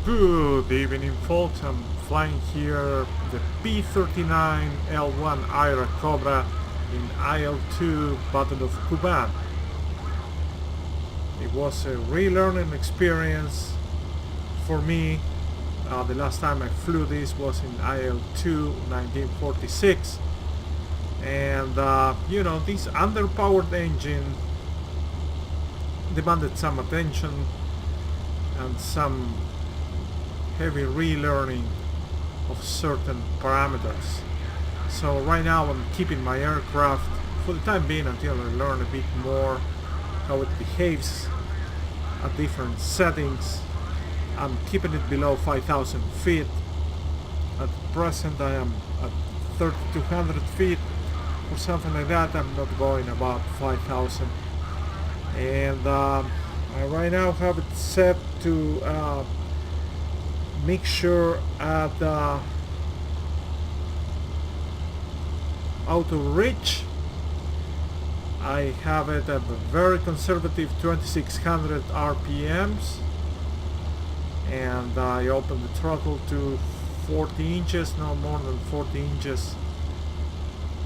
Good evening, folks. I'm flying here the P-39L1 Airacobra in IL-2 Battle of Kuban. It was a relearning experience for me. The last time I flew this was in IL-2 1946, and this underpowered engine demanded some attention and some heavy relearning of certain parameters. So right now I'm keeping my aircraft for the time being until I learn a bit more how it behaves at different settings. I'm keeping it below 5,000 feet. At present I am at 3,200 feet or something like that. I'm not going above 5,000, and I right now have it set to mixture at auto reach. I have it at a very conservative 2600 RPMs, and I open the throttle to 40 inches, no more than 40 inches.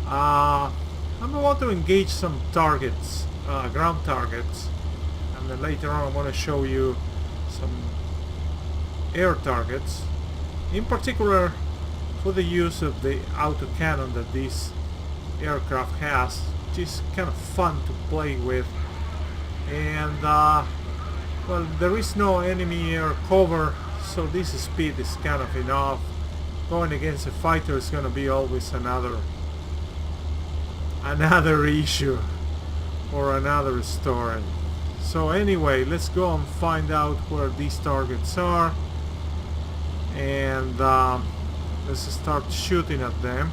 I'm about to engage some targets, ground targets, and then later on I want to show you some air targets, in particular for the use of the autocannon that this aircraft has, which is kind of fun to play with. And well, there is no enemy air cover, so this speed is kind of enough. Going against a fighter is going to be always another issue or another story. So anyway, let's go and find out where these targets are, and let's start shooting at them.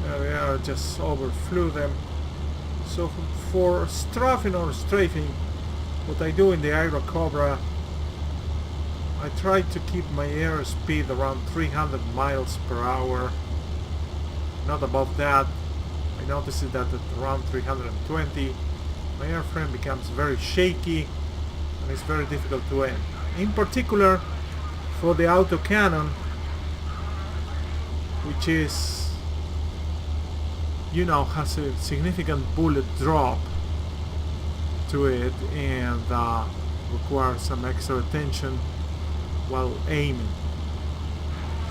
There we are, just overflew them. So for strafing or strafing, what I do in the Airacobra, I try to keep my airspeed around 300 miles per hour, not above that. I noticed that at around 320 my airframe becomes very shaky and it's very difficult to aim. In particular for the autocannon, which is, has a significant bullet drop to it and requires some extra attention while aiming.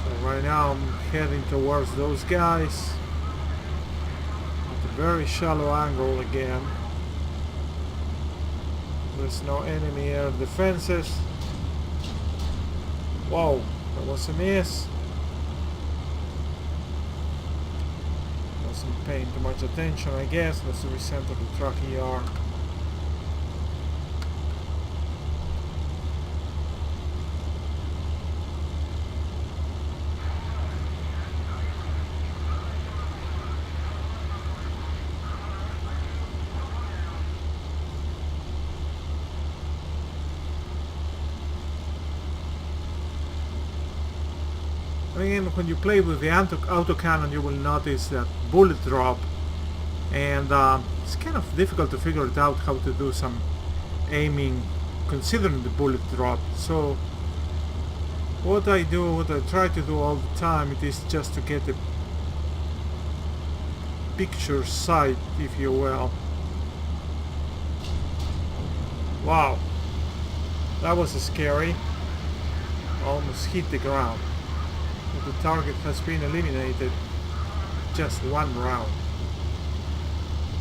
So right now I'm heading towards those guys at a very shallow angle again. There's no enemy air defenses. Whoa, that was a miss. Wasn't paying too much attention, I guess. Let's recenter the truck ER. Again, when you play with the autocannon, you will notice that bullet drop, and it's kind of difficult to figure it out how to do some aiming considering the bullet drop. So what I try to do all the time, it is just to get a picture sight, if you will. Wow, that was scary. Almost hit the ground. The target has been eliminated just one round.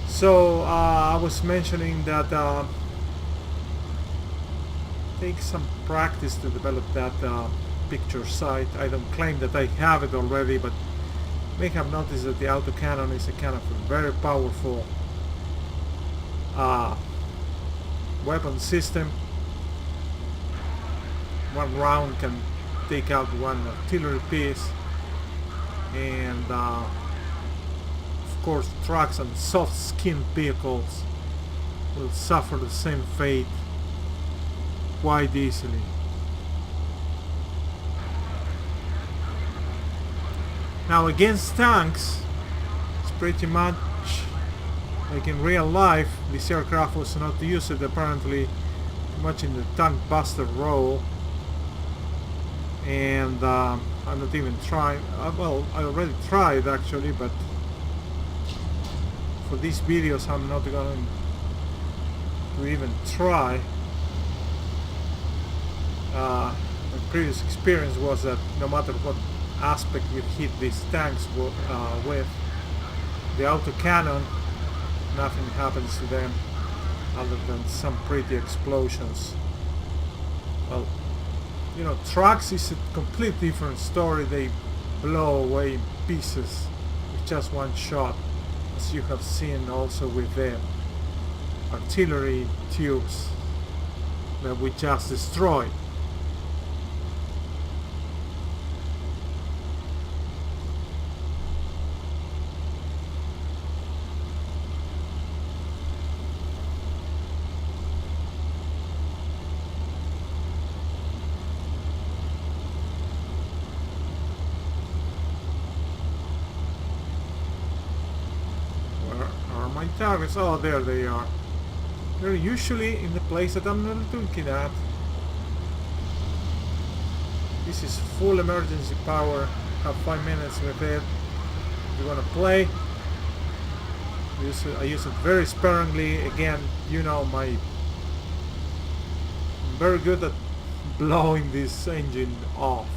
So I was mentioning that take some practice to develop that picture sight. I don't claim that I have it already, but you may have noticed that the autocannon is a kind of a very powerful weapon system. One round can take out one artillery piece, and of course trucks and soft-skinned vehicles will suffer the same fate quite easily. Now against tanks, it's pretty much like in real life. This aircraft was not used apparently much in the tank buster role, and I'm not even trying. Well, I already tried actually, but for these videos I'm not going to even try. My previous experience was that no matter what aspect you hit these tanks with the autocannon, nothing happens to them other than some pretty explosions. Well, you know, trucks is a complete different story. They blow away in pieces with just one shot, as you have seen also with the artillery tubes that we just destroyed. My targets, oh, there they are. They're usually in the place that I'm not looking at. This is full emergency power. Have 5 minutes with it. If you want to play, I use it very sparingly. Again, you know, I'm very good at blowing this engine off.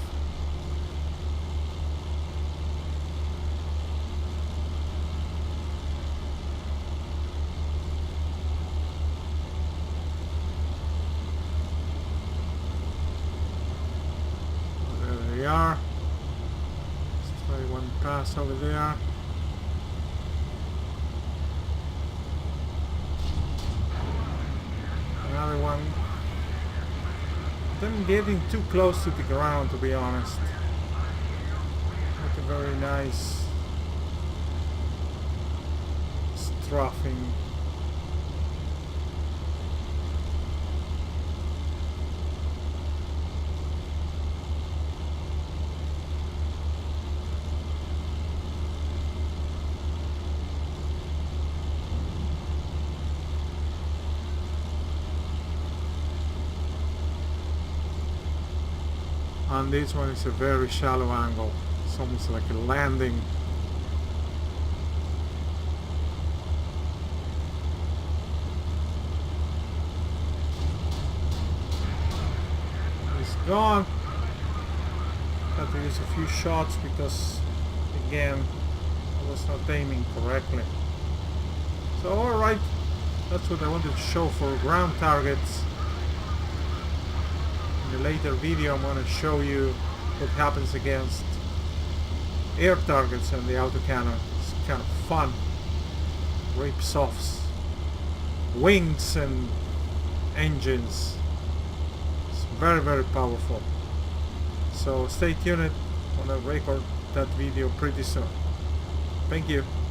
Are. Let's try one pass over there. Another one. I'm getting too close to the ground, to be honest. Not a very nice strafing. And this one is a very shallow angle. It's almost like a landing. It's gone. Had to use a few shots because, again, I was not aiming correctly. So alright, that's what I wanted to show for ground targets. In a later video I'm going to show you what happens against air targets and the autocannon. It's kind of fun. Rips off wings and engines. It's very, very powerful. So stay tuned. I'm going to record that video pretty soon. Thank you.